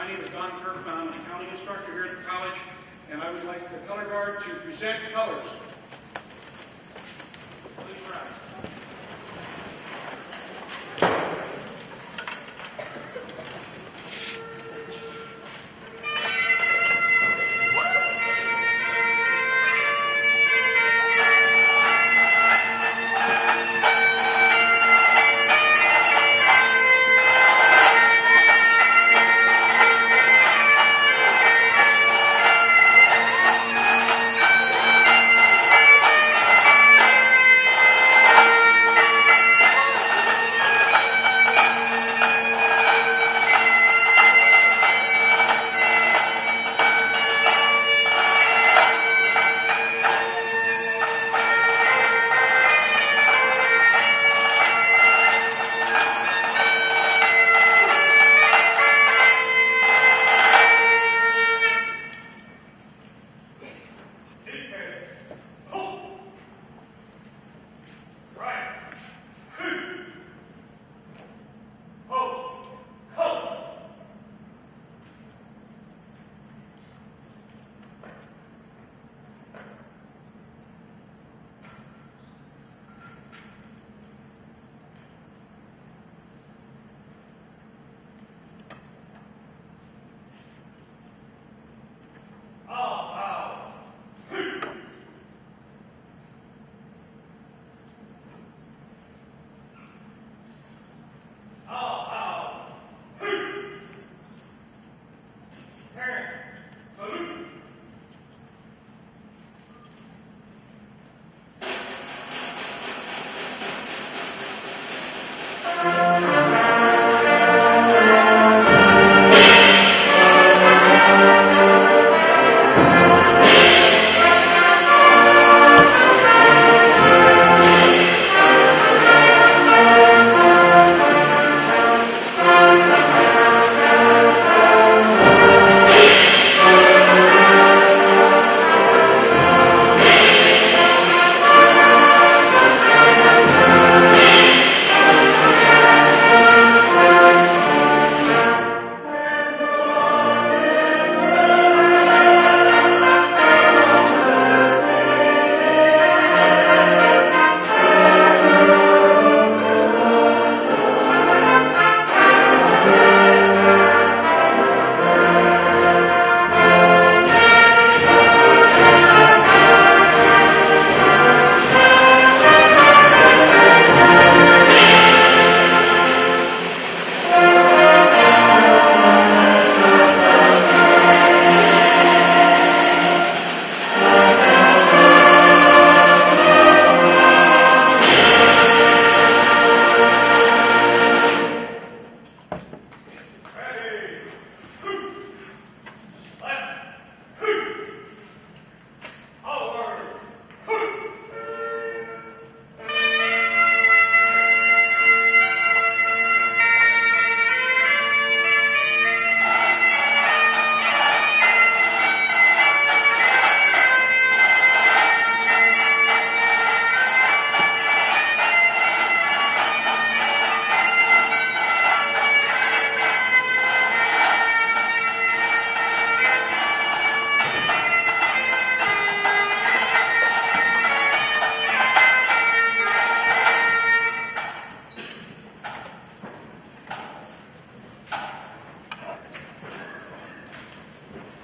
My name is Don Kirk. I'm an accounting instructor here at the college, and I would like the color guard to present colors. Please rise.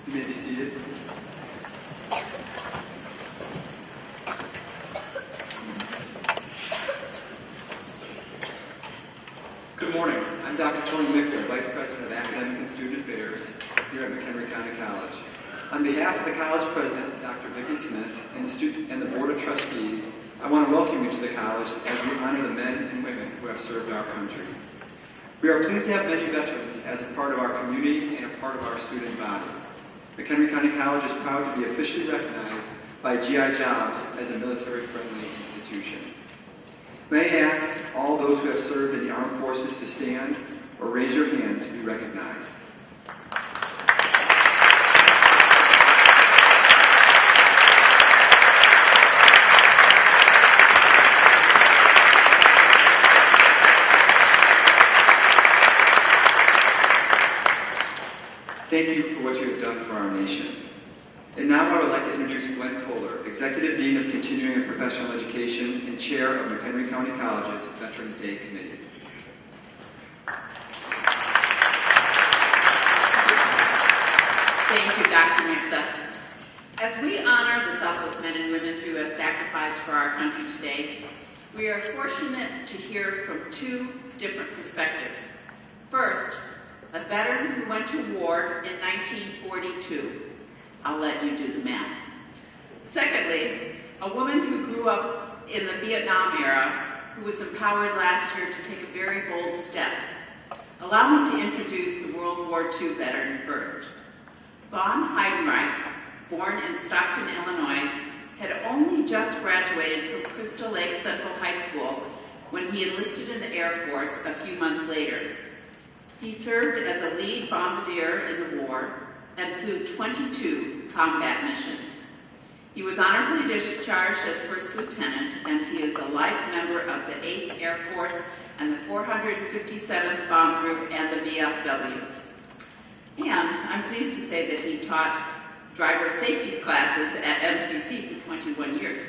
You may be seated. Good morning. I'm Dr. Tony Mixer, Vice President of Academic and Student Affairs here at McHenry County College. On behalf of the college president, Dr. Vicki Smith, and the Board of Trustees, I want to welcome you to the college as we honor the men and women who have served our country. We are pleased to have many veterans as a part of our community and a part of our student body. McHenry County College is proud to be officially recognized by GI Jobs as a military-friendly institution. May I ask all those who have served in the armed forces to stand or raise your hand to be recognized. Thank you for what you have done for our nation. And now I would like to introduce Gwen Kohler, Executive Dean of Continuing and Professional Education and Chair of McHenry County College's Veterans Day Committee. Thank you, Dr. Mixa. As we honor the selfless men and women who have sacrificed for our country today, we are fortunate to hear from two different perspectives. First, a veteran who went to war in 1942. I'll let you do the math. Secondly, a woman who grew up in the Vietnam era who was empowered last year to take a very bold step. Allow me to introduce the World War II veteran first. Von Heidenreich, born in Stockton, Illinois, had only just graduated from Crystal Lake Central High School when he enlisted in the Air Force a few months later. He served as a lead bombardier in the war and flew 22 combat missions. He was honorably discharged as first lieutenant, and he is a life member of the 8th Air Force and the 457th Bomb Group and the VFW. And I'm pleased to say that he taught driver safety classes at MCC for 21 years.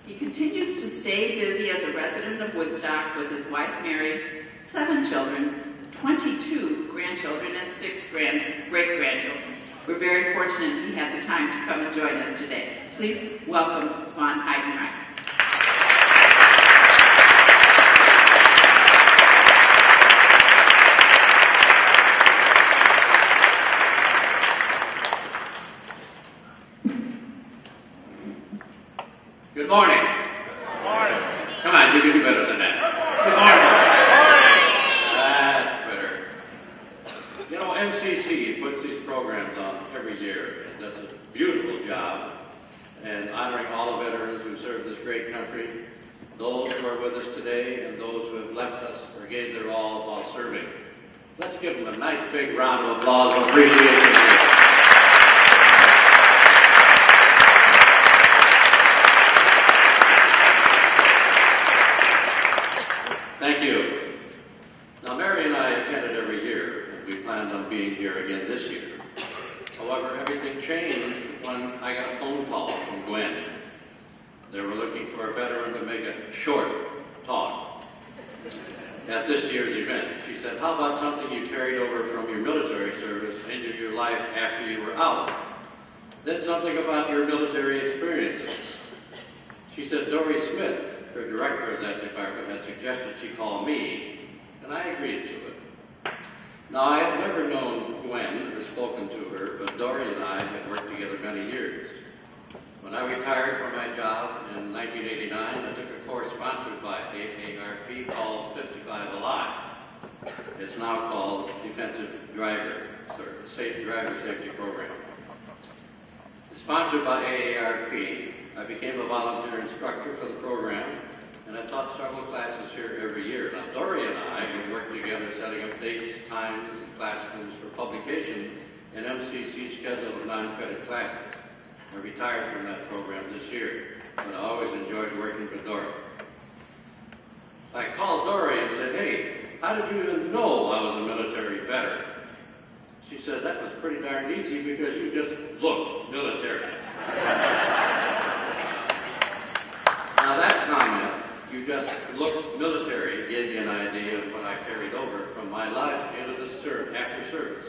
He continues to stay busy as a resident of Woodstock with his wife Mary, 7 children, 22 grandchildren, and 6 great-grandchildren. We're very fortunate he had the time to come and join us today. Please welcome Von Heidenreich. Good morning. Good morning. Come on, you can do better than that. Good morning. That's better. You know, MCC puts these programs on every year and does a beautiful job in honoring all the veterans who served this great country, those who are with us today and those who have left us or gave their all while serving. Let's give them a nice big round of applause and appreciation. Thank you. Now, Mary and I attended every year, and we planned on being here again this year. However, everything changed when I got a phone call from Gwen. They were looking for a veteran to make a short talk at this year's event. She said, how about something you carried over from your military service into your life after you were out? Then something about your military experiences. She said, Dory Smith, her director of that department, had suggested she call me, and I agreed to it. Now, I had never known Gwen or spoken to her, but Dory and I had worked together many years. When I retired from my job in 1989, I took a course sponsored by AARP called 55 Alive. It's now called Defensive Driver Service, Driver Safety Program. Sponsored by AARP, I became a volunteer instructor for the program, and I taught several classes here every year. Now, Dory and I have worked together setting up dates, times, and classrooms for publication in MCC's schedule of non-credit classes. I retired from that program this year, but I always enjoyed working with Dory. I called Dory and said, hey, how did you even know I was a military veteran? She said, that was pretty darn easy because you just look military. Now that comment, you just look military, gave me an idea of what I carried over from my life into the after service.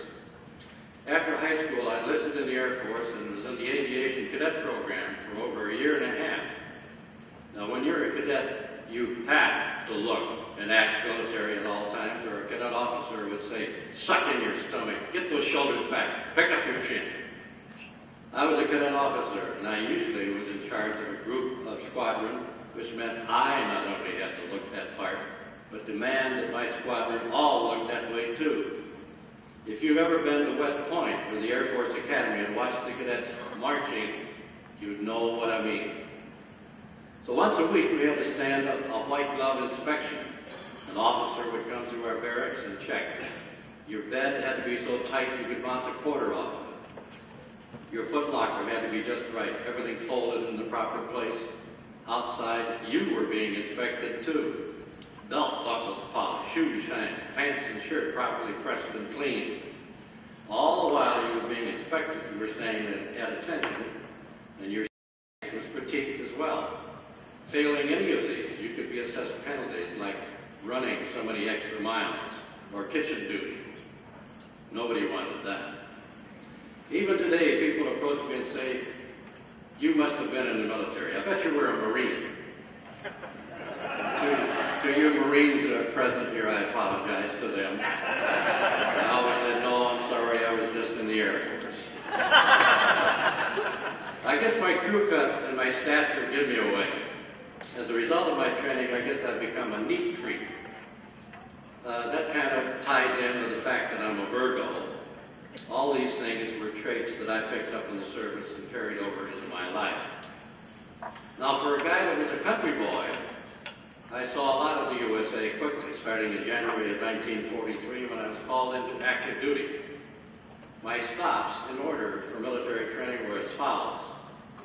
After high school, I enlisted in the Air Force and was in the aviation cadet program for over a year and a half. Now when you're a cadet, you have to look and act military at all times, or a cadet officer would say, suck in your stomach, get those shoulders back, pick up your chin. I was a cadet officer, and I usually was in charge of a group of squadron, which meant I not only had to look that part, but demand that my squadron all look that way too. If you've ever been to West Point or the Air Force Academy and watched the cadets marching, you'd know what I mean. So once a week we had to stand a white glove inspection. An officer would come through our barracks and check. Your bed had to be so tight you could bounce a quarter off of it. Your footlocker had to be just right, everything folded in the proper place. Outside, you were being inspected too. Belt buckles polished, shoes shined, pants and shirt properly pressed and cleaned. All the while you were being inspected, you were staying at attention, and your was critiqued as well. Failing any of these, you could be assessed penalties like running so many extra miles or kitchen duty. Nobody wanted that. Even today, people approach me and say, "You must have been in the military. I bet you were a Marine." To you Marines that are present here, I apologize to them. I always said, "No, I'm sorry, I was just in the Air Force." I guess my crew cut and my stature give me away. As a result of my training, I guess I've become a neat freak. That kind of ties in with the fact that I'm a Virgo. All these things were traits that I picked up in the service and carried over into my life. Now, for a guy that was a country boy, I saw a lot of the USA quickly, starting in January of 1943 when I was called into active duty. My stops in order for military training were as follows.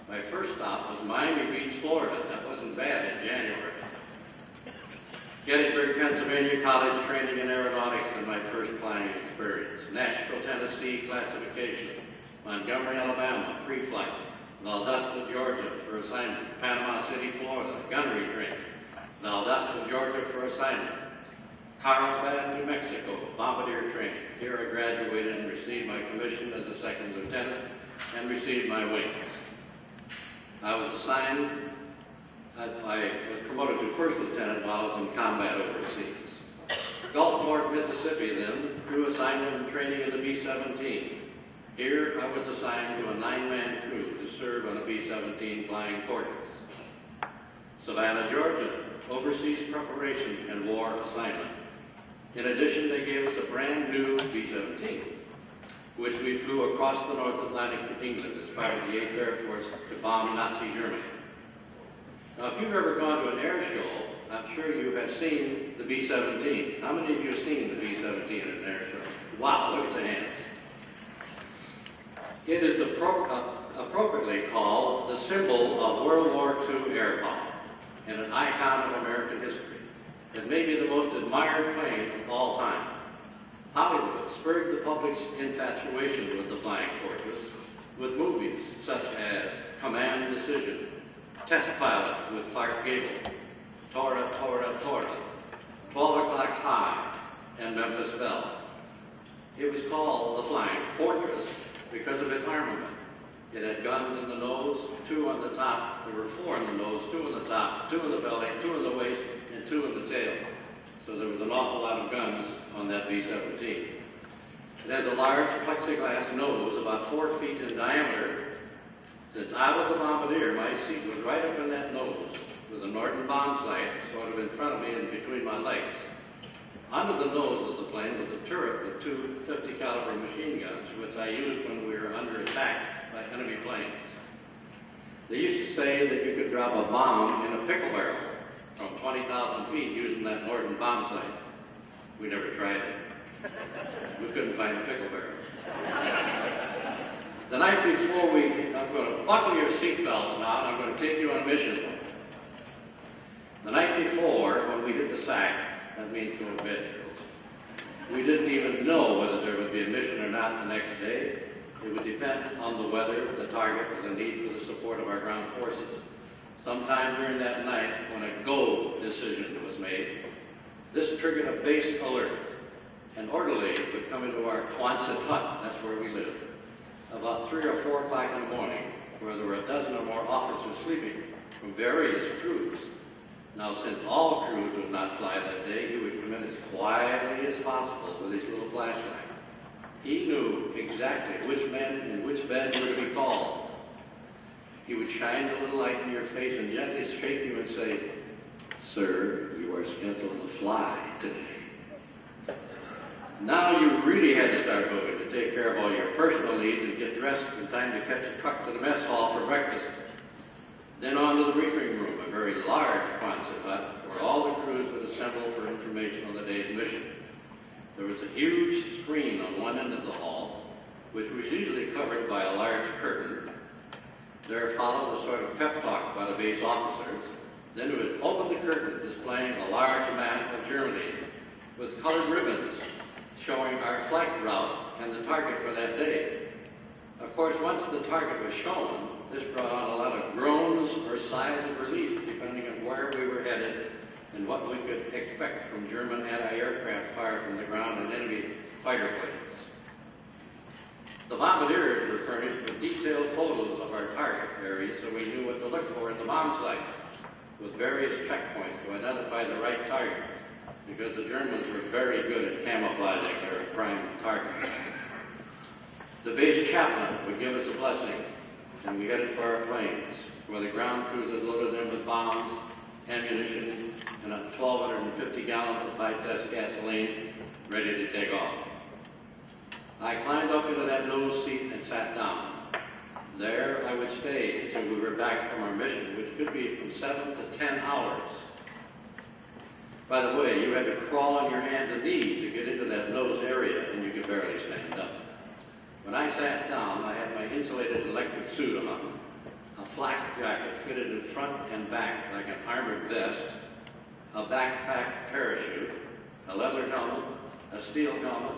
My first stop was Miami Beach, Florida. That wasn't bad in January. Gettysburg, Pennsylvania, college training in aeronautics and my first flying experience. Nashville, Tennessee, classification. Montgomery, Alabama, pre-flight. Valdosta, Georgia for assignment. Panama City, Florida, gunnery training. Valdosta, Georgia for assignment. Carlsbad, New Mexico, bombardier training. Here I graduated and received my commission as a second lieutenant and received my wings. I was assigned, I was promoted to first lieutenant while I was in combat overseas. Gulfport, Mississippi then, crew assignment and training in the B-17. Here I was assigned to a 9-man crew to serve on a B-17 Flying Fortress. Savannah, Georgia, overseas preparation and war assignment. In addition, they gave us a brand new B-17, which we flew across the North Atlantic to England as part of the 8th Air Force to bomb Nazi Germany. Now, if you've ever gone to an air show, I'm sure you have seen the B-17. How many of you have seen the B-17 at an air show? Wow, look at the hands. It is appropriately called the symbol of World War II air power and an icon of American history. It may be the most admired plane of all time. Hollywood spurred the public's infatuation with the Flying Fortress with movies such as Command Decision, Test Pilot with Clark Gable, Tora, Tora, Tora, 12 O'Clock High, and Memphis Belle. It was called the Flying Fortress because of its armament. It had guns in the nose, 2 on the top. There were 4 in the nose, 2 on the top, 2 in the belly, 2 in the waist, and 2 in the tail. So there was an awful lot of guns on that B-17. It has a large plexiglass nose, about 4 feet in diameter. Since I was the bombardier, my seat was right up in that nose, with a Norton bomb sight sort of in front of me and between my legs. Under the nose of the plane was a turret with 2 50 caliber machine guns, which I used when we were under attack by enemy planes. They used to say that you could drop a bomb in a pickle barrel from 20,000 feet using that Norton bomb sight. We never tried it. We couldn't find a pickle barrel. The night before I'm going to buckle your seatbelts now, and I'm going to take you on a mission. The night before, when we hit the sack, that means go to bed, we didn't even know whether there would be a mission or not the next day. It would depend on the weather, the target, or the need for the support of our ground forces. Sometime during that night, when a go decision was made, this triggered a base alert. An orderly would come into our Quonset hut, that's where we lived, about 3 or 4 o'clock in the morning, where there were a dozen or more officers sleeping from various crews. Now, since all crews would not fly that day, he would come in as quietly as possible with his little flashlight. He knew exactly which men in which bed were to be called. He would shine the little light in your face and gently shake you and say, "Sir, you are scheduled to fly today." Now you really had to start moving to take care of all your personal needs and get dressed in time to catch a truck to the mess hall for breakfast. Then on to the briefing room, a very large Quonset hut where all the crews would assemble for information on the day's mission. There was a huge screen on one end of the hall, which was usually covered by a large curtain. There followed a sort of pep talk by the base officers. Then it would open the curtain, displaying a large map of Germany with colored ribbons showing our flight route and the target for that day. Of course, once the target was shown, this brought on a lot of groans or sighs of relief, depending on where we were headed and what we could expect from German anti-aircraft fire from the ground and enemy fighter planes. The bombardiers were furnished with detailed photos of our target area so we knew what to look for in the bomb site, with various checkpoints to identify the right target, because the Germans were very good at camouflaging their prime target. The base chaplain would give us a blessing, and we headed for our planes, where the ground cruisers loaded them with bombs, ammunition, and 1,250 gallons of high-test gasoline, ready to take off. I climbed up into that nose seat and sat down. There I would stay until we were back from our mission, which could be from 7 to 10 hours. By the way, you had to crawl on your hands and knees to get into that nose area, and you could barely stand up. When I sat down, I had my insulated electric suit on, a flak jacket fitted in front and back like an armored vest, a backpack parachute, a leather helmet, a steel helmet,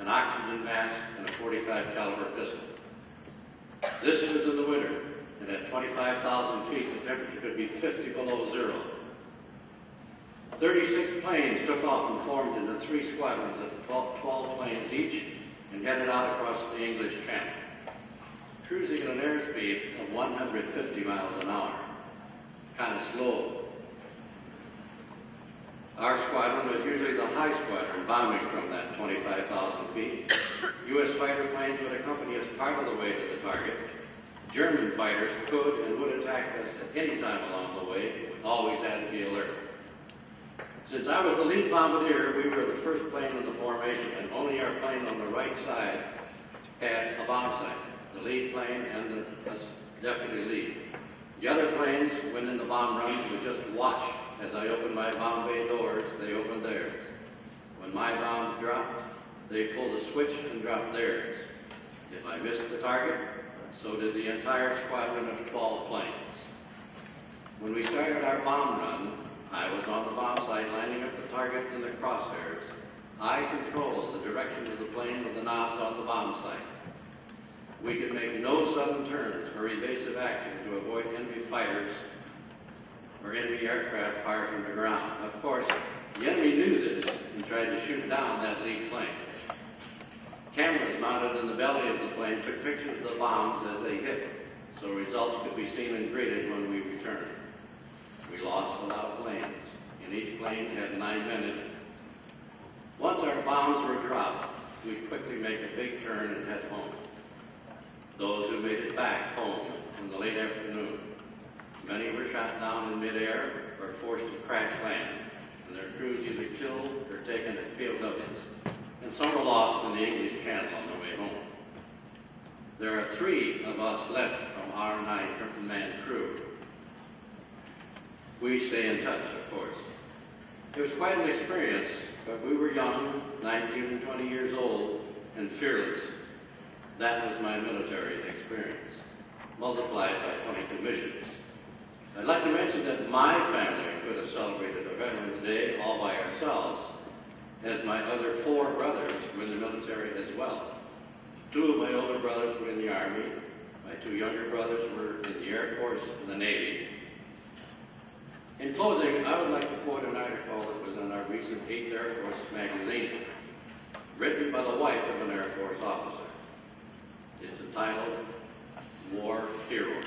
an oxygen mask, and a .45 caliber pistol. This was in the winter, and at 25,000 feet, the temperature could be 50 below zero. 36 planes took off and formed into 3 squadrons of 12 planes each and headed out across the English Channel, cruising at an airspeed of 150 miles an hour, kind of slow. Our squadron was usually the high squadron, bombing from that 25,000 feet. U.S. fighter planes would accompany us part of the way to the target. German fighters could and would attack us at any time along the way. We always had to be alert. Since I was the lead bombardier, we were the first plane in the formation, and only our plane on the right side had a bomb sight. The lead plane and the deputy lead. The other planes, when in the bomb runs, would just watch. As I opened my bomb bay doors, they opened theirs. When my bombs dropped, they pulled a switch and dropped theirs. If I missed the target, so did the entire squadron of 12 planes. When we started our bomb run, I was on the bomb site lining up the target in the crosshairs. I controlled the direction of the plane with the knobs on the bomb site. We could make no sudden turns or evasive action to avoid enemy fighters or enemy aircraft fire from the ground. Of course, the enemy knew this and tried to shoot down that lead plane. Cameras mounted in the belly of the plane took pictures of the bombs as they hit, so results could be seen and graded when we returned. We lost a lot of planes, and each plane had 9 men in it. Once our bombs were dropped, we'd quickly make a big turn and head home. Those who made it back home in the late afternoon, many were shot down in midair or forced to crash land, and their crews either killed or taken to POWs, and some were lost in the English Channel on their way home. There are 3 of us left from our 9-man crew. We stay in touch, of course. It was quite an experience, but we were young, 19 and 20 years old, and fearless. That was my military experience, multiplied by 22 missions. I'd like to mention that my family could have celebrated a Veterans Day all by ourselves, as my other 4 brothers were in the military as well. 2 of my older brothers were in the Army. My 2 younger brothers were in the Air Force and the Navy. In closing, I would like to quote an article that was in our recent 8th Air Force magazine, written by the wife of an Air Force officer. It's entitled, War Hero.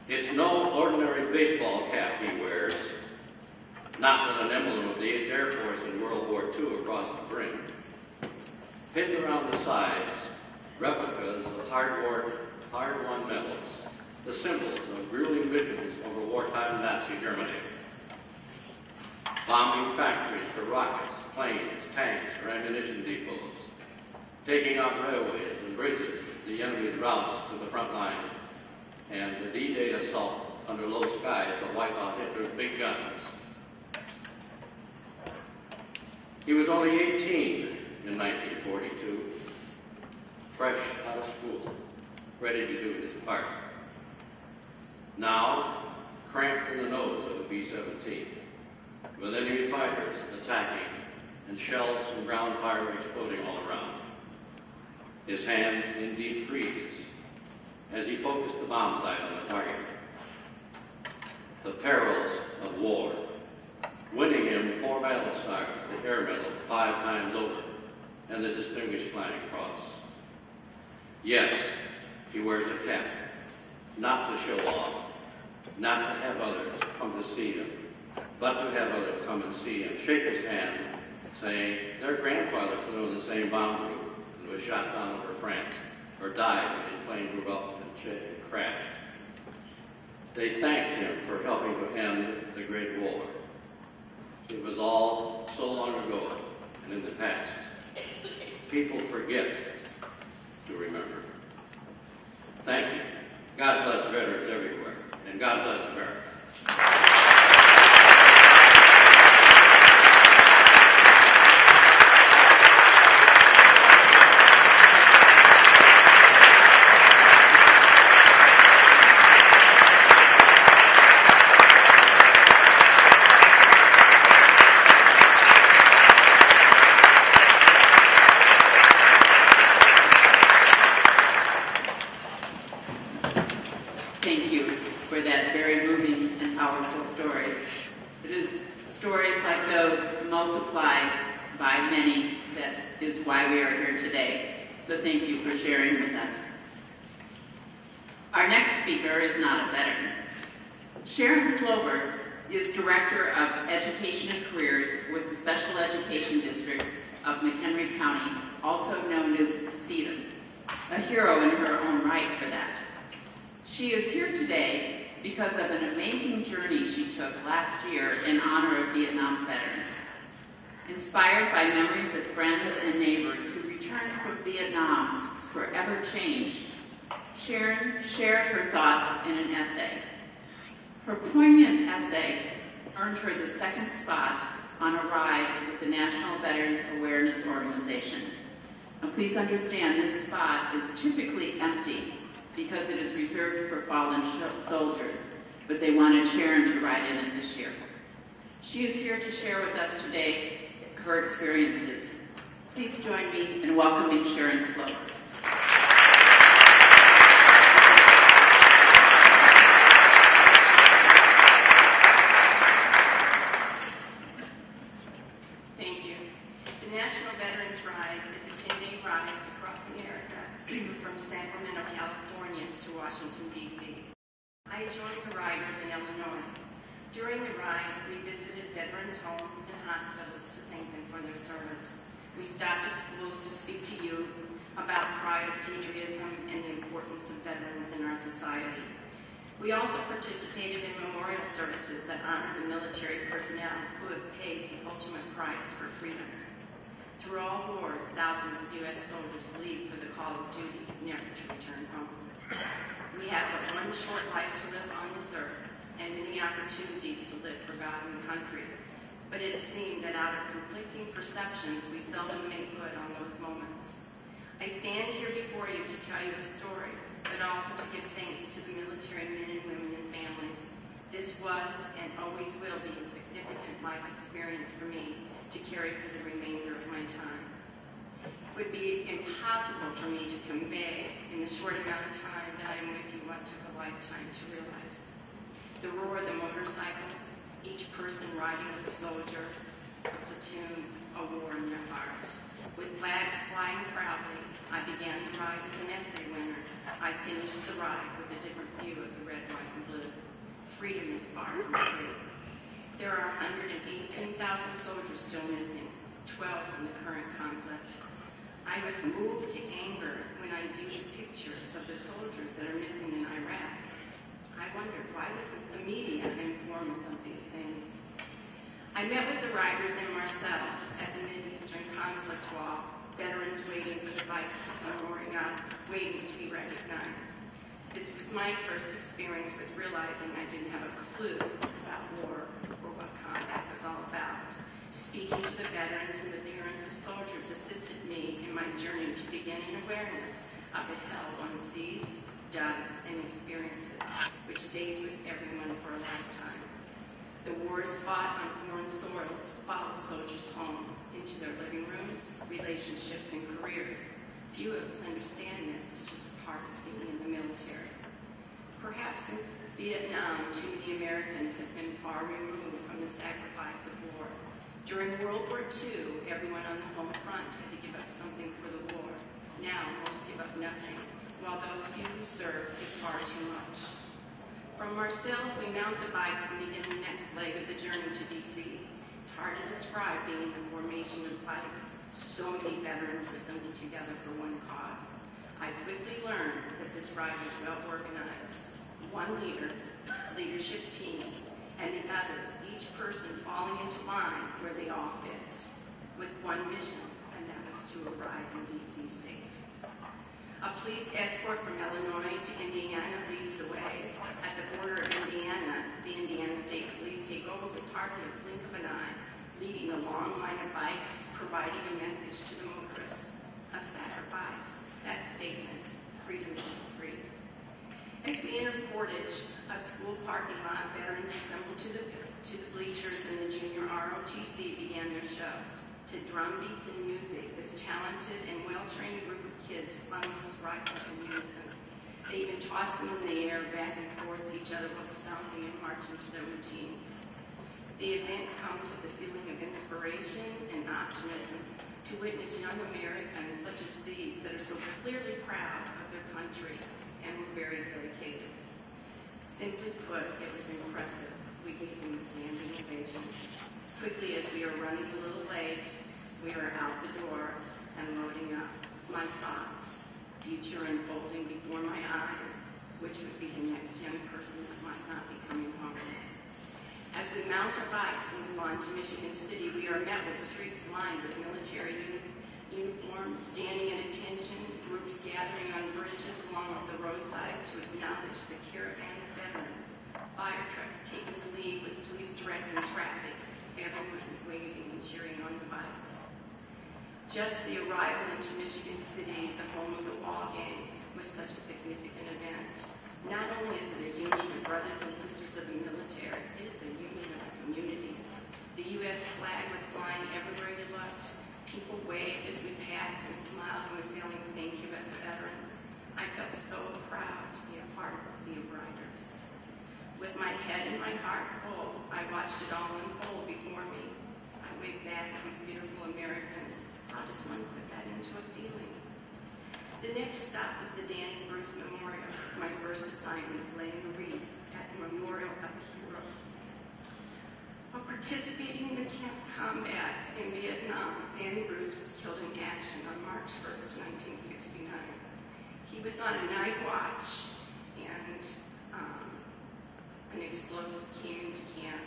It's no ordinary baseball cap he wears, not with an emblem of the 8th Air Force in World War II across the brim. Pinned around the sides, replicas of hard-won medals, the symbols of grueling vigils over wartime Nazi Germany. Bombing factories for rockets, planes, tanks, or ammunition depots. Taking out railways and bridges, the enemy's routes to the front line, and the D-Day assault under low skies to wipe out Hitler's big guns. He was only 18 in 1942, fresh out of school, ready to do his part. Now, cramped in the nose of a B-17, with enemy fighters attacking and shells and ground fire exploding all around. His hands in deep freeze as he focused the bomb sight on the target. The perils of war, winning him 4 battle stars, the Air Medal 5 times over, and the Distinguished Flying Cross. Yes, he wears a cap, not to show off, not to have others come to see him, but to have others come and see him, shake his hand, saying their grandfather flew in the same bomb group and was shot down over France, or died when his plane blew up and crashed. They thanked him for helping to end the Great War. It was all so long ago and in the past. People forget to remember. Thank you. God bless veterans everywhere, and God bless America. Thank you for that very moving and powerful story. It is stories like those multiplied by many that is why we are here today. So thank you for sharing with us. Our next speaker is not a veteran. Sharon Slover is Director of Education and Careers with the Special Education District of McHenry County, also known as CEDA, a hero in her own right for that. She is here today because of an amazing journey she took last year in honor of Vietnam veterans. Inspired by memories of friends and neighbors who returned from Vietnam forever changed, Sharon shared her thoughts in an essay. Her poignant essay earned her the 2nd spot on a ride with the National Veterans Awareness Organization. Now please understand this spot is typically empty because it is reserved for fallen soldiers, but they wanted Sharon to ride in it this year. She is here to share with us today her experiences. Please join me in welcoming Sharon Slover. Thank you. The National Veterans Ride is a 10-day ride across America from Sacramento, California to Washington, D.C. I joined the riders in Illinois. During the ride, we visited veterans' homes and hospitals to thank them for their service. We stopped at schools to speak to youth about pride of patriotism and the importance of veterans in our society. We also participated in memorial services that honor the military personnel who have paid the ultimate price for freedom. Through all wars, thousands of U.S. soldiers leave for the call of duty, never to return home. We have but one short life to live on this earth, and many opportunities to live for God and country. But it seemed that out of conflicting perceptions, we seldom make good on those moments. I stand here before you to tell you a story, but also to give thanks to the military men and women and families. This was and always will be a significant life experience for me to carry for the remainder of my time. It would be impossible for me to convey in the short amount of time that I am with you what took a lifetime to realize. The roar of the motorcycles, each person riding with a soldier, a platoon, a war in their heart. With flags flying proudly, I began the ride as an essay winner. I finished the ride with a different view of the red, white, and blue. Freedom is far from free. There are 118,000 soldiers still missing, 12 from the current conflict. I was moved to anger when I viewed pictures of the soldiers that are missing in Iraq. I wondered, why doesn't the media inform us of these things? I met with the riders in Marseilles at the Mid-Eastern conflict wall, veterans waiting for the bikes to come roaring up, waiting to be recognized. This was my first experience with realizing I didn't have a clue about war or what combat was all about. Speaking to the veterans and the parents of soldiers assisted me in my journey to begin an awareness of the hell one sees, does, and experiences, which stays with everyone for a lifetime. The war Wars fought on foreign soils followed soldiers home into their living rooms, relationships, and careers. Few of us understand this. It's just part of being in the military. Perhaps since Vietnam, too many Americans have been far removed from the sacrifice of war. During World War II, everyone on the home front had to give up something for the war. Now, most give up nothing, while those few who serve give far too much. From ourselves, we mount the bikes and begin the next leg of the journey to D.C. It's hard to describe being in the formation of bikes. So many veterans assembled together for one cause. I quickly learned that this ride was well organized. One leader, leadership team, and the others, each person falling into line where they all fit, with one mission, and that was to arrive in D.C. safe. A police escort from Illinois to Indiana leads the way. At the border of Indiana, the Indiana State Police take over with hardly a blink of an eye, leading a long line of bikes, providing a message to the motorist, a sacrifice. That statement, freedom is free. As we enter Portage, a school parking lot, veterans assembled to the bleachers, and the junior ROTC began their show. To drum beats and music, this talented and well-trained group of kids spun those rifles in unison. They even tossed them in the air back and forth to each other while stomping and marching to their routines. The event comes with a feeling of inspiration and optimism to witness young Americans such as these that are so clearly proud of their country and were very dedicated. Simply put, it was impressive. We gave them a standing ovation. Quickly, as we are running a little late, we are out the door and loading up. My thoughts, future unfolding before my eyes, which would be the next young person that might not be coming home. As we mount our bikes and move on to Michigan City, we are met with streets lined with military uniforms, standing at attention, groups gathering on bridges along the roadside to acknowledge the caravan of veterans, fire trucks taking the lead with police directing traffic, everyone waving and cheering on the bikes. Just the arrival into Michigan City, the home of the Wall Gang, was such a significant event. Not only is it a union of brothers and sisters of the military, it is a union of a community. The U.S. flag was flying everywhere you looked. People waved as we passed and smiled and was yelling thank you at the veterans. I felt so proud to be a part of the sea of riders. With my head and my heart full, I watched it all unfold before me. I waved back at these beautiful Americans. I just want to put that into a feeling. The next stop was the Danny Bruce Memorial. My first assignment was laying a wreath at the Memorial of a Hero. While participating in the combat in Vietnam, Danny Bruce was killed in action on March 1st, 1969. He was on a night watch, and an explosive came into camp.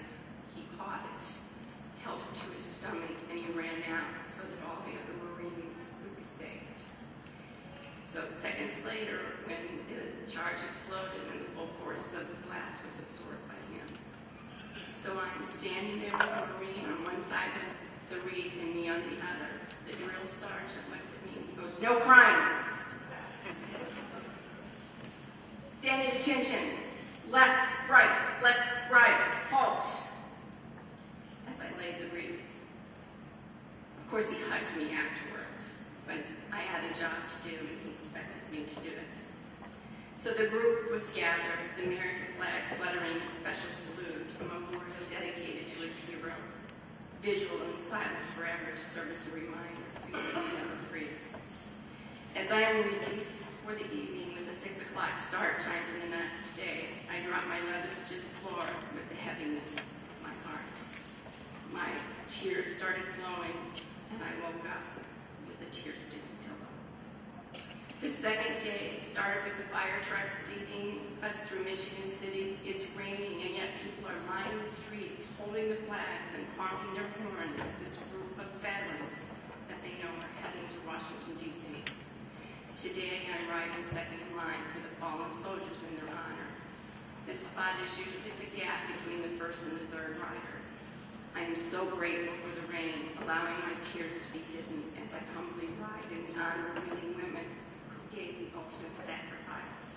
He caught it, held it to his stomach, and he ran out so that all the other Marines would be saved. So seconds later, when the charge exploded and the full force of the blast was absorbed by him. So I'm standing there with a Marine on one side of the wreath and me on the other. The drill sergeant looks at me and he goes, "No crime. Stand at attention. Left, right, halt." As I laid the wreath. Of course, he hugged me afterwards, but I had a job to do and he expected me to do it. So the group was gathered, the American flag fluttering a special salute, a memorial dedicated to a hero, visual and silent forever to serve as a reminder, freedom is never free. As I am released for the evening with a 6 o'clock start time for the next day, I drop my leathers to the floor with the heaviness of my heart. My tears started flowing, and I woke up with a tear-stained pillow. The second day started with the fire trucks leading us through Michigan City. It's raining, and yet people are lining the streets, holding the flags and honking their horns at this group of veterans that they know are heading to Washington, D.C. Today, I'm riding second in line for the fallen soldiers in their honor. This spot is usually the gap between the first and the third riders. I am so grateful for the rain, allowing my tears to be hidden as I humbly ride in the honor of men and women who gave the ultimate sacrifice.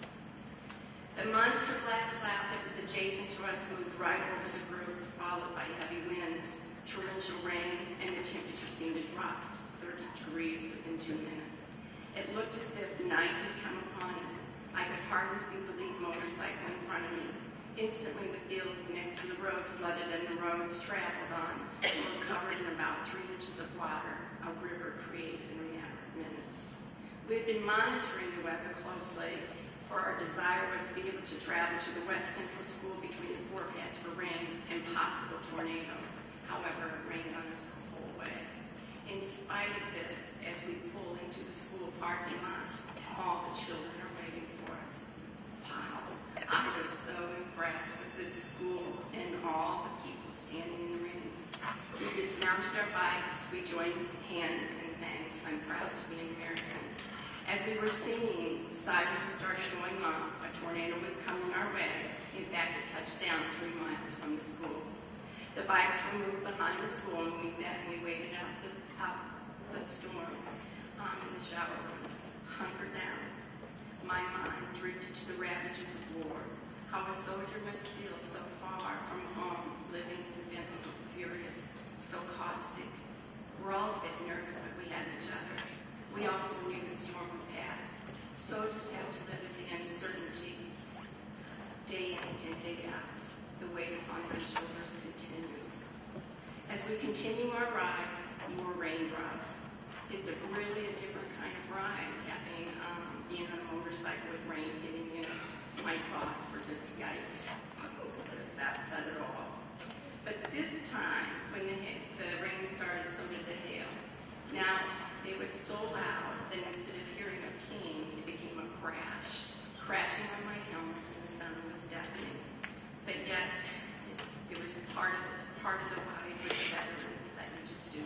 The monster black cloud that was adjacent to us moved right over the group, followed by heavy winds, torrential rain, and the temperature seemed to drop 30 degrees within 2 minutes. It looked as if night had come upon us. I could hardly see the lead motorcycle in front of me. Instantly, the fields next to the road flooded and the roads traveled on were covered in about 3 inches of water, a river created in a matter of minutes. We had been monitoring the weather closely, for our desire was to be able to travel to the West Central School between the forecast for rain and possible tornadoes. However, it rained on us the whole way. In spite of this, as we pull into the school parking lot, all the children are waiting for us. Wow, I was so impressed with this school and all the people standing in the rain. We dismounted our bikes, we joined hands and sang, "I'm proud to be an American." As we were singing, sirens started going off. A tornado was coming our way. In fact, it touched down 3 miles from the school. The bikes were moved behind the school, and we sat and we waited out the storm in the shower rooms, hunkered down. My mind drifted to the ravages of war, how a soldier must feel so far from home, living in events so furious, so caustic. We're all a bit nervous, but we had each other. We also knew the storm would pass. Soldiers have to live with the uncertainty, day in and day out. The weight upon their shoulders continues. As we continue our ride, more raindrops. It's really a different kind of ride, having being on a motorcycle with rain hitting you. My thoughts were just yikes. Does that set it all? But this time, when the rain started, so did the hail. Now, it was so loud that instead of hearing a ping, it became a crash. Crashing on my helmet, and the sound was deafening. But yet, it was part of the ride with the veterans that you just do.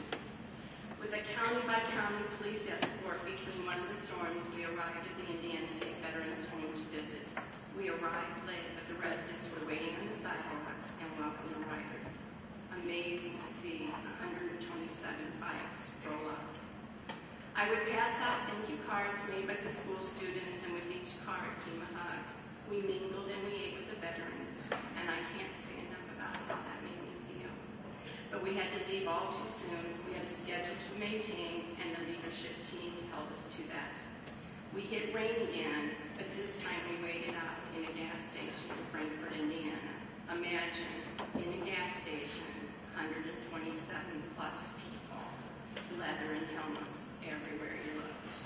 With a county-by-county police escort between one of the storms, we arrived at the Indiana State Veterans Home to visit. We arrived late, but the residents were waiting on the sidewalks and welcomed the riders. Amazing to see 127 bikes roll up. I would pass out thank you cards made by the school students, and with each card came a hug. We mingled and we ate with the veterans, and I can't say enough about how that made me feel. But we had to leave all too soon. We had a schedule to maintain, and the leadership team held us to that. We hit rain again, but this time we waited out in a gas station in Frankfort, Indiana. Imagine, in a gas station, 127 plus people, leather and helmets everywhere you looked.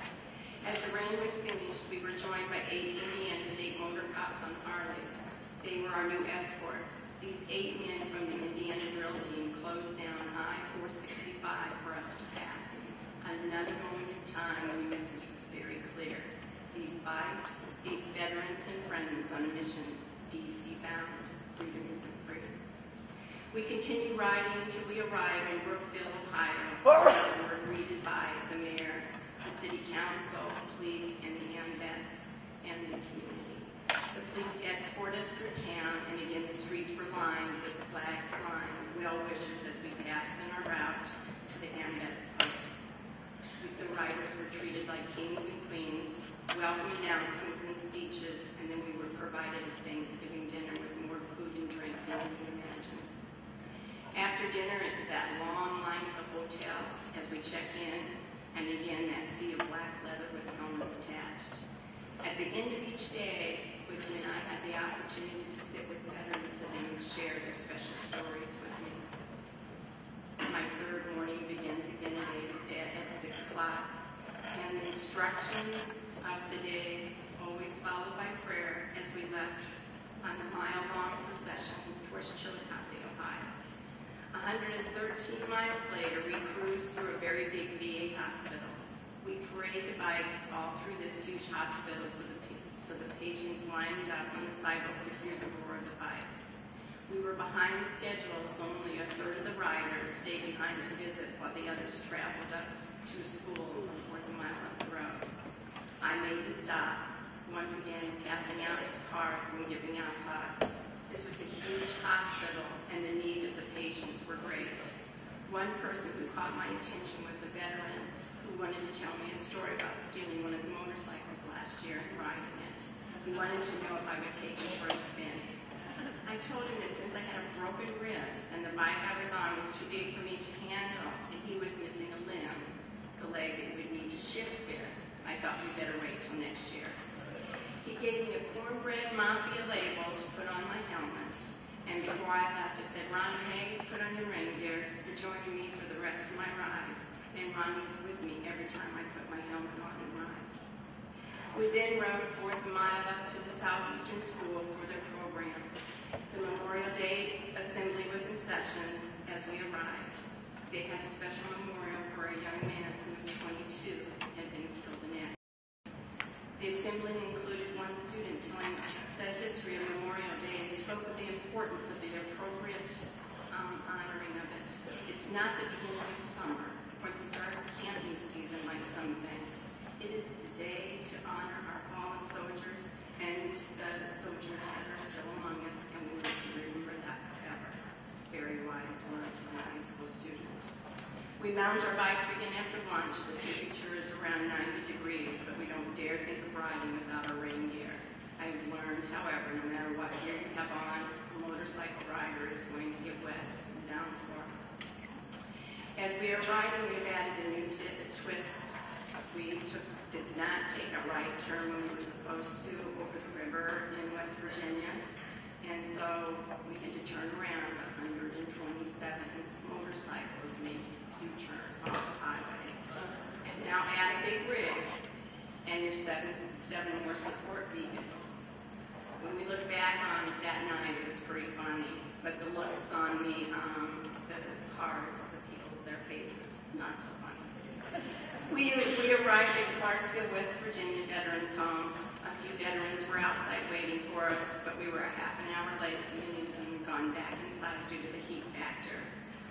As the rain was finished, we were joined by 8 Indiana State motor cops on Harleys. They were our new escorts. These 8 men from the Indiana drill team closed down I-465 for us to pass. Another moment in time when the message was very clear. These bikes, these veterans and friends on a mission, DC bound, freedom isn't free. We continued riding until we arrived in Brookville, Ohio, where we were greeted by the mayor, the city council, police, and the AMVETS, and the community. The police escorted us through town, and again the streets were lined with flags flying, well-wishers as we passed on our route to the AMVETS post. The riders were treated like kings and queens, welcome announcements and speeches, and then we were provided a Thanksgiving dinner with more food and drink than you can imagine. After dinner, it's that long line at the hotel as we check in, and again, that sea of black leather with helmets attached. At the end of each day was when I had the opportunity to sit with veterans and they would share their special stories with me. My third morning begins again at 6 o'clock, and the instructions of the day, always followed by prayer as we left on a mile-long procession towards Chillicothe, Ohio. 113 miles later, we cruised through a very big VA hospital. We paraded the bikes all through this huge hospital so the patients lined up on the sidewalk could hear the roar of the bikes. We were behind the schedule, so only a third of the riders stayed behind to visit while the others traveled up to a school a fourth mile up the road. I made the stop, once again passing out cards and giving out hugs. This was a huge hospital, and the need of the patients were great. One person who caught my attention was a veteran who wanted to tell me a story about stealing one of the motorcycles last year and riding it. He wanted to know if I would take him for a spin. I told him that since I had a broken wrist and the the bike I was on was too big for me to handle, and he was missing a limb, the leg that would need to shift with. I thought we'd better wait till next year. He gave me a cornbread mafia label to put on my helmet, and before I left, I said, Ronnie Hayes, put on your rain gear. You're joining me for the rest of my ride. And Ronnie's with me every time I put my helmet on and ride. We then rode a fourth mile up to the Southeastern School for their program. The Memorial Day assembly was in session as we arrived. They had a special memorial for a young man who was 22 and had been killed in action. The assembly included one student telling the history of Memorial Day and spoke of the importance of the appropriate honoring of it. It's not the beginning of summer or the start of camping season like some think. It is the day to honor our fallen soldiers and the soldiers that are still among us, and we need to remember that forever. Very wise words from a high school student. We mount our bikes again after lunch. The temperature is around 90 degrees, but we don't dare think of riding without our rain gear. I've learned, however, no matter what gear you have on, a motorcycle rider is going to get wet in the downpour. As we are riding, we've added a new twist. We did not take a right turn when we were supposed to over the river in West Virginia, and so we had to turn around. 127 motorcycles made a U-turn off the highway. And now add a big rig, and your seven more support vehicles. When we look back on that night, it was pretty funny, but the looks on the cars, the people, their faces, not so funny. We arrived at Clarksville, West Virginia Veterans Home. A few veterans were outside waiting for us, but we were a half an hour late, so many of them had gone back inside due to the heat factor.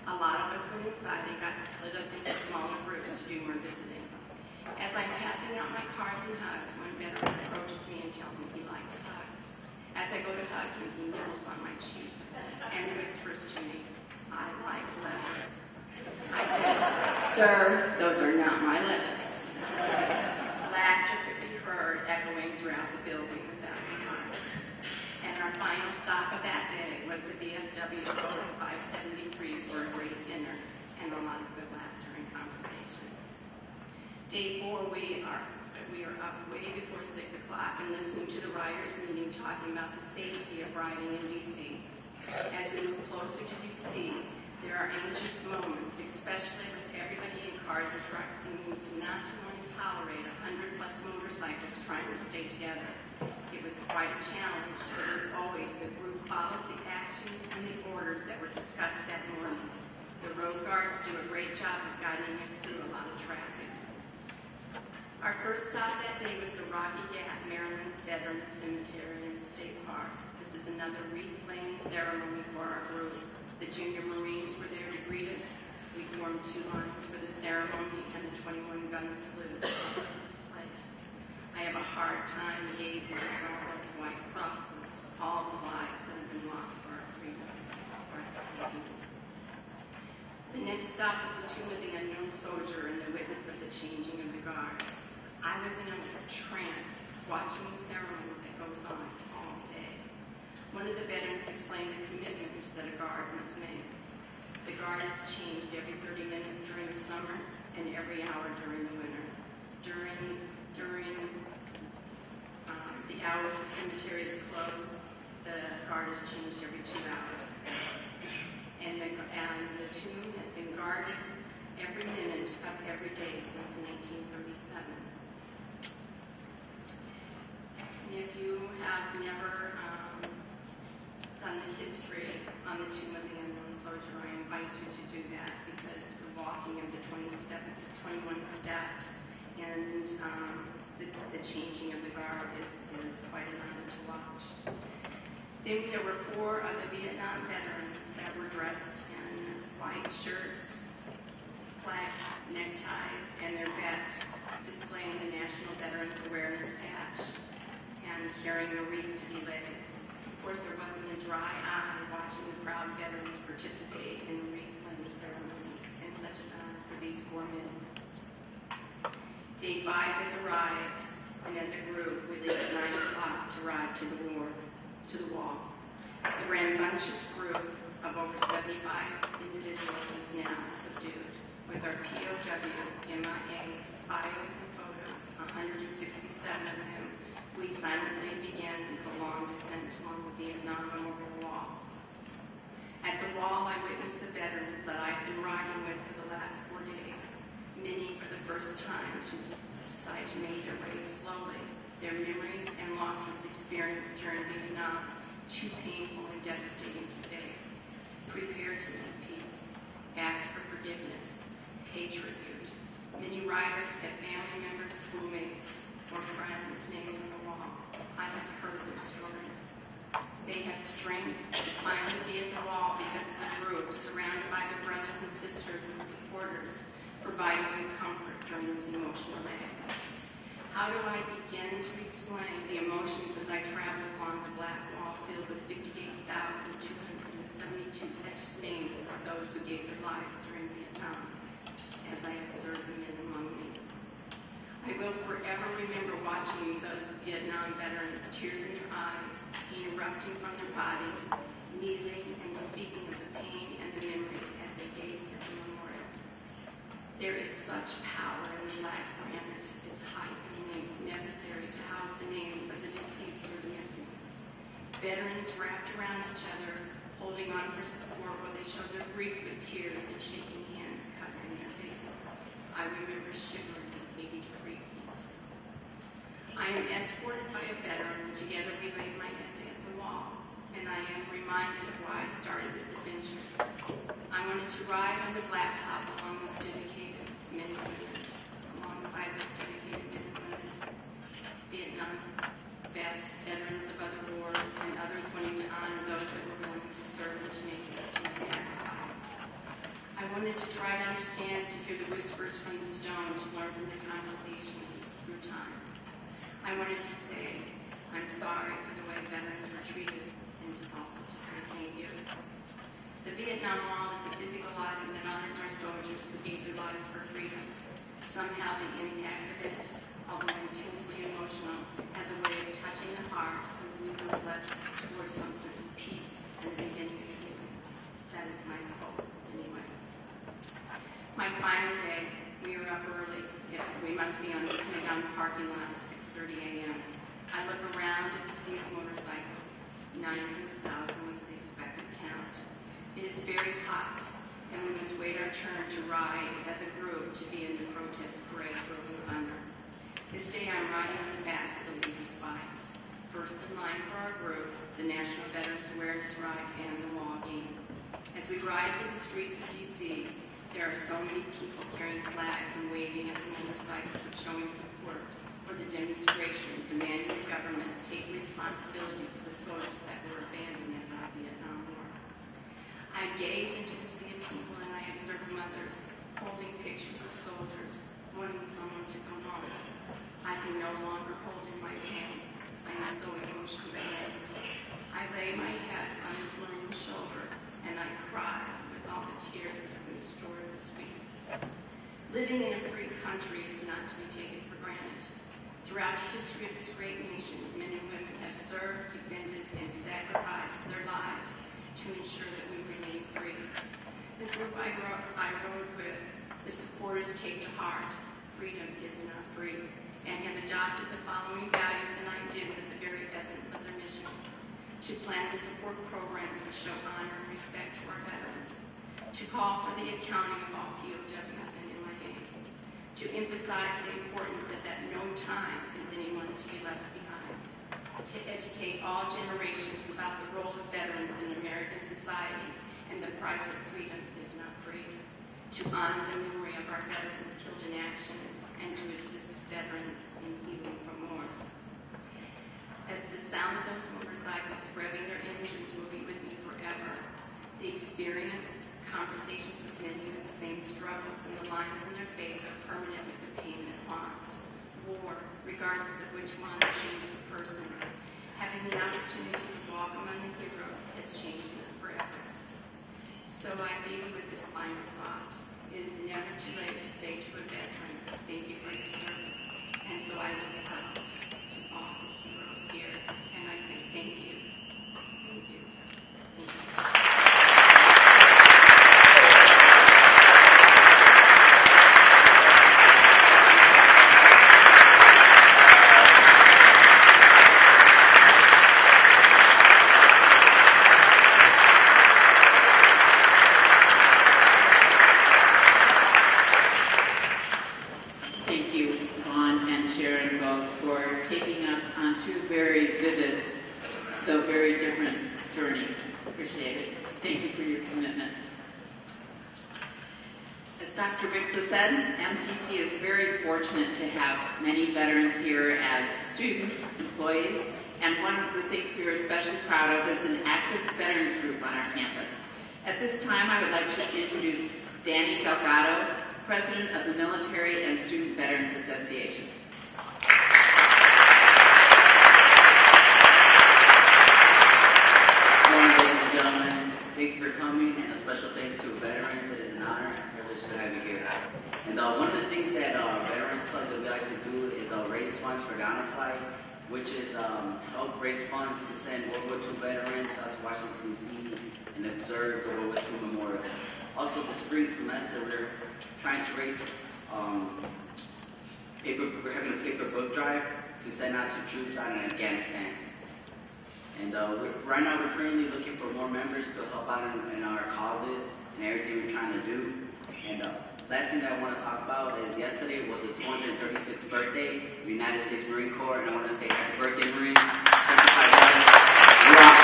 A lot of us went inside and got split up into smaller groups to do more visiting. As I'm passing out my cards and hugs, one veteran approaches me and tells me he likes hugs. As I go to hug him, he nibbles on my cheek and whispers to me, I like letters. I said, sir, those are not my letters. Laughter could be heard echoing throughout the building without me harm. And our final stop of that day was the VFW Post 573 for a great dinner and a lot of good laughter and conversation. Day 4, we are up way before 6 o'clock and listening to the riders meeting talking about the safety of riding in D.C. As we move closer to D.C., there are anxious moments, especially with everybody in cars and trucks seeming to not want to tolerate 100+ motorcycles trying to stay together. It was quite a challenge, but as always, the group follows the actions and the orders that were discussed that morning. The road guards do a great job of guiding us through a lot of traffic. Our first stop that day was the Rocky Gap, Maryland's Veterans Cemetery in the State Park. This is another wreath-laying ceremony for our group. The junior Marines were there to greet us. We formed 2 lines for the ceremony, and the 21-gun salute was placed. I have a hard time gazing at all those white crosses, all the lives that have been lost for our freedom. It's breathtaking. The next stop was the Tomb of the Unknown Soldier and the witness of the changing of the guard. I was in a trance watching the ceremony that goes on all day. One of the veterans explained the commitment that a guard must make. The guard is changed every 30 minutes during the summer and every hour during the winter. During the hours the cemetery is closed, the guard is changed every 2 hours. And the tomb has been guarded every minute of every day since 1937. If you have never done the history on the Tomb of the Unknown Soldier, I invite you to do that because the walking of the 21 steps and the changing of the guard is quite an honor to watch. Then there were 4 of the Vietnam veterans that were dressed in white shirts, flags, neckties, and their vests, displaying the National Veterans Awareness Patch and carrying a wreath to be laid. Of course, there wasn't a dry eye watching the proud veterans participate in the wreath-laying ceremony, and such an honor for these 4 men. Day 5 has arrived, and as a group, we leave at 9 o'clock to ride to the wall. The rambunctious group of over 75 individuals is now subdued. With our POW, MIA, bios, and photos, 167 of them, we silently begin the long descent along the Vietnam Memorial Wall. At the wall, I witnessed the veterans that I've been riding with for the last 4 days, many for the first time to decide to make their way slowly. Their memories and losses experienced during Vietnam, too painful and devastating to face. Prepare to make peace. Ask for forgiveness. Pay tribute. Many riders have family members, schoolmates, or friends' names on the wall. I have heard their stories. They have strength to finally be at the wall because as a group, surrounded by their brothers and sisters and supporters, providing them comfort during this emotional day. How do I begin to explain the emotions as I travel along the black wall filled with 58,272 etched names of those who gave their lives during Vietnam, as I observe the men among me? I will forever remember watching those Vietnam veterans, tears in their eyes, pain erupting from their bodies, kneeling and speaking of the pain and the memories as they gazed at the memorial. There is such power in the black granite, its height and length necessary to house the names of the deceased or the missing. Veterans wrapped around each other, holding on for support while they showed their grief with tears and shaking hands covering their faces. I remember shivering in 80-degree heat. I am escorted by a veteran. Together we laid my essay at the wall, and I am reminded of why I started this adventure. I wanted to ride on the blacktop along those dedicated men and women, alongside those dedicated men and women, Vietnam vets, veterans of other wars, and others wanting to honor those that were willing to serve and to make the ultimate sacrifice. I wanted to try to understand, to hear the whispers from the stone, to learn from the conversations through time. I wanted to say, I'm sorry for the way veterans were treated, and also to say thank you. The Vietnam Wall is a physical item that honors our soldiers who gave their lives for freedom. Somehow the impact of it, although intensely emotional, has a way of touching the heart and moving us left towards some sense of peace and the beginning of healing. That is my hope, anyway. My final day, we are up early. Yeah, we must be on the Pentagon parking lot at 6:30 a.m. I look around at the sea of motorcycles. 900,000 was the expected count. It is very hot, and we must wait our turn to ride as a group to be in the protest parade for Thunder. This day I'm riding on the back of the leader's bike. First in line for our group, the National Veterans Awareness Ride and the Wall Game. As we ride through the streets of D.C., there are so many people carrying flags and waving at the motorcycles and showing support for the demonstration demanding the government take responsibility for the soldiers that were abandoned after the Vietnam War. I gaze into the sea of people and I observe mothers holding pictures of soldiers, wanting someone to come home. I can no longer hold in my pain. I am so emotionally drained. I lay my head on this Marine's shoulder and I cry with all the tears that have been stored this week. Living in a free country is not to be taken for granted. Throughout the history of this great nation, men and women have served, defended, and sacrificed their lives to ensure that we remain free. The group I rode with, the supporters take to heart, freedom is not free, and have adopted the following values and ideas at the very essence of their mission: to plan and support programs which show honor and respect to our veterans, to call for the accounting of all POWs and MIAs, to emphasize the importance that at no time is anyone to be left behind, to educate all generations about the role of veterans in American society and the price of freedom is not free, to honor the memory of our veterans killed in action, and to assist veterans in healing from war. As the sound of those motorcycles revving their engines will be with me forever, the experience, conversations of many with the same struggles, and the lines on their face are permanent with the pain that haunts. War, regardless of which one, changes a person. Having the opportunity to walk among the heroes has changed me forever. So I leave you with this final thought. It is never too late to say to a veteran, thank you for your service. And so I look out to all the heroes here, and I say thank you. Thank you. Thank you. commitment. As Dr. Mixa said, MCC is very fortunate to have many veterans here as students, employees, and one of the things we are especially proud of is an active veterans group on our campus. At this time, I would like to introduce Danny Delgado, President of the Military and Student Veterans Association. Good morning, ladies and gentlemen. Thank you for coming, and a special thanks to veterans. It is an honor and privilege to have you here. And one of the things that Veterans Club that we like to do is raise funds for Flight, which is help raise funds to send World War II veterans out to Washington, D.C. and observe the World War II Memorial. Also, the spring semester, we're trying to raise we're having a paper book drive to send out to troops out in Afghanistan. And right now, we're currently looking for more members to help out in our causes and everything we're trying to do. And last thing that I want to talk about is yesterday was the 236th birthday of the United States Marine Corps, and I want to say happy birthday, Marines. 75 years. Rock.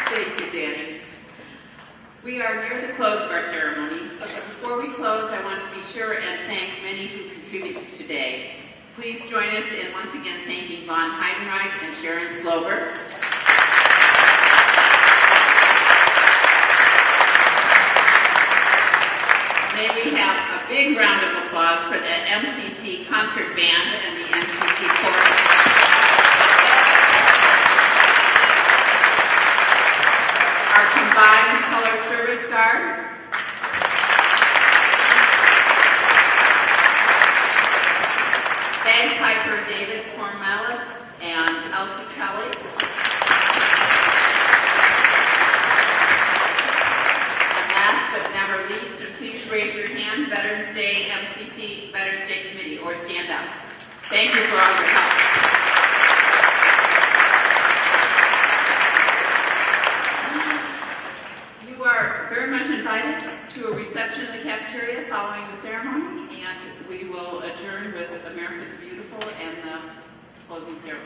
Thank you, Danny. We are near the close of our ceremony, but before we close, I want to be sure and thank many who contributed today. Please join us in once again thanking Vaughn Heidenreich and Sharon Slover. May we have a big round of applause for the MCC Concert Band and the MCC Chorus. Our combined color service guard. Bagpiper David Cormella and Elsie Kelly. And last but never least, and please raise your hand, Veterans Day, MCC Veterans Day Committee, or stand up. Thank you for all your help. You are very much invited to a reception in the cafeteria following the ceremony, and we will adjourn with America the Beautiful and the closing ceremony.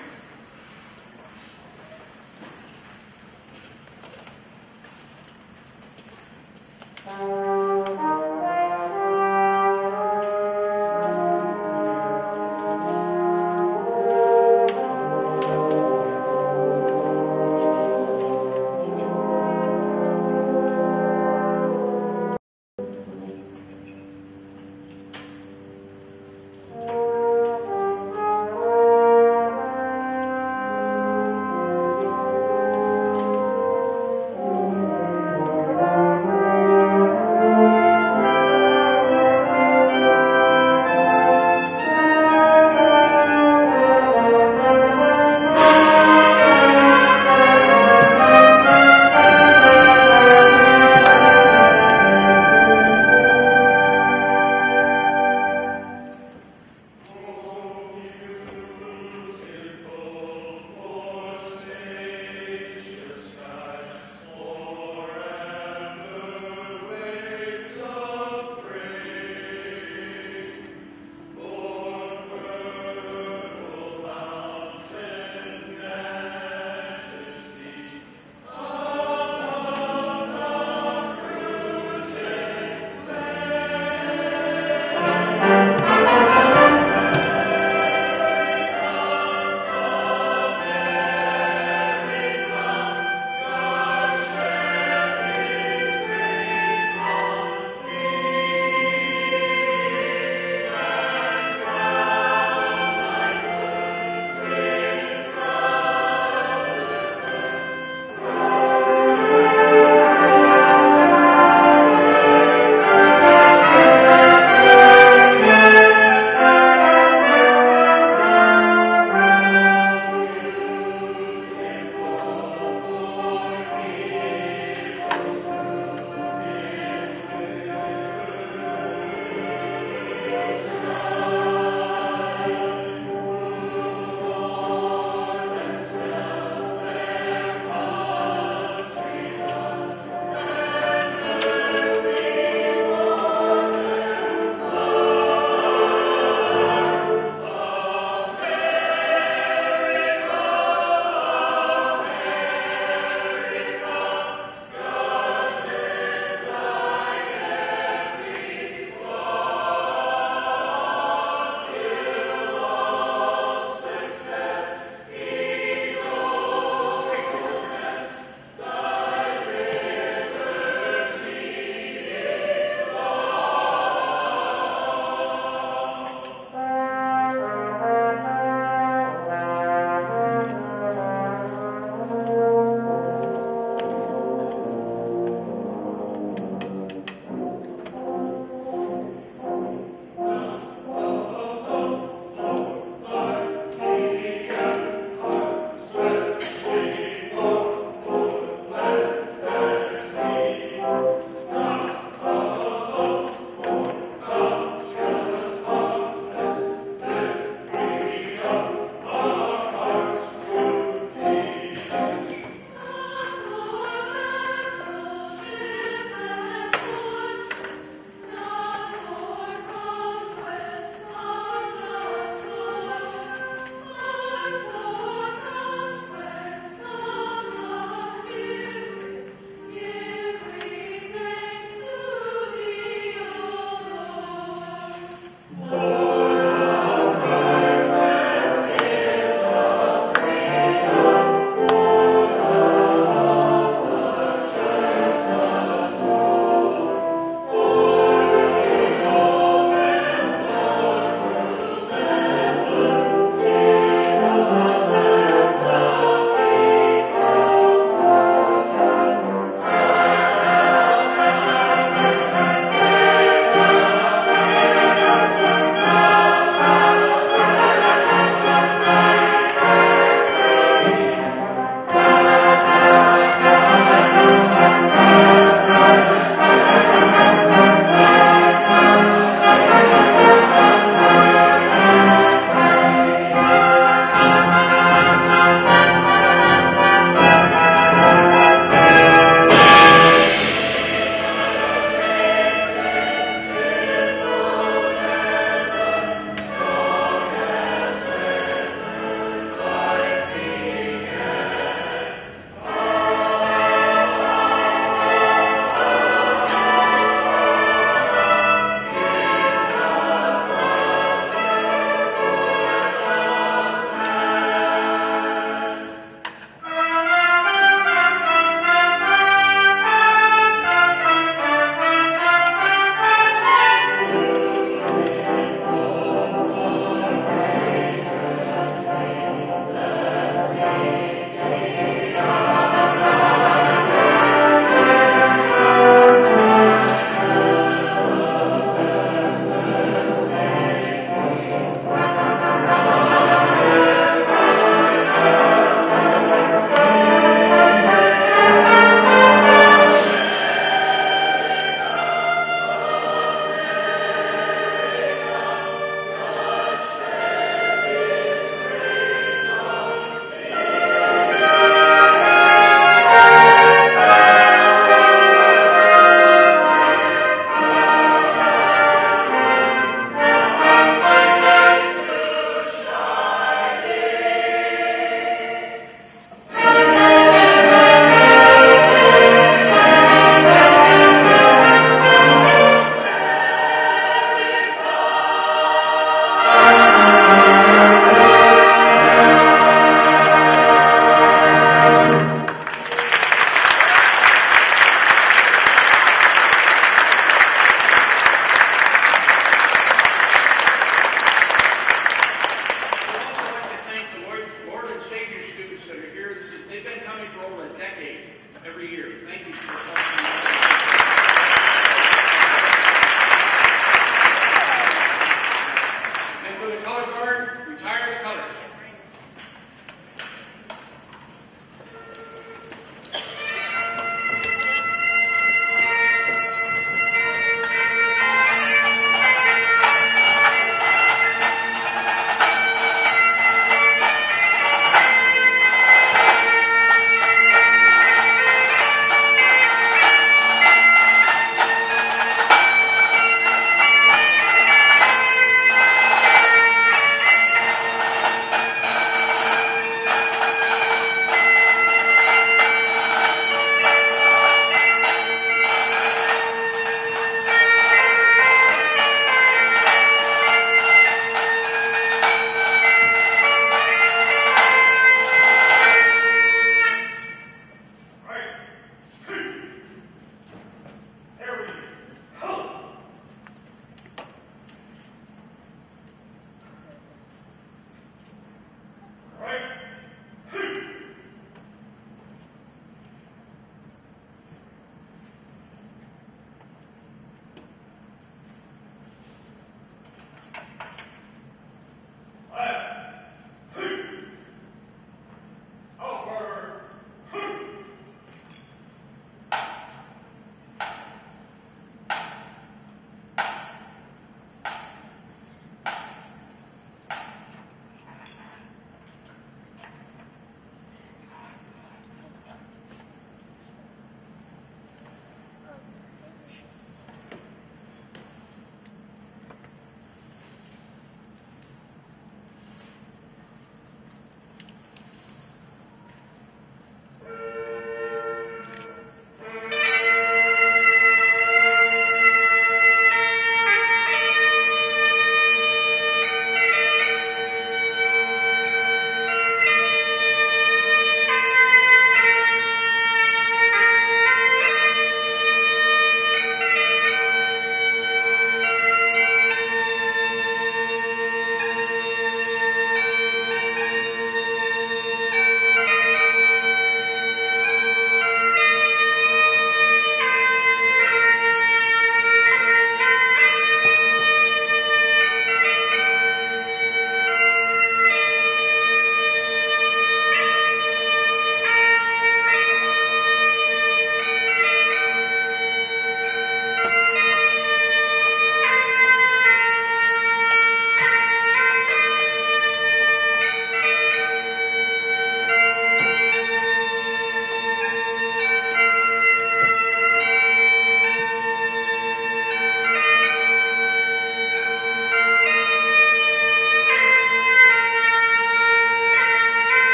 students that are here. They've been coming for over a decade every year. Thank you for helping.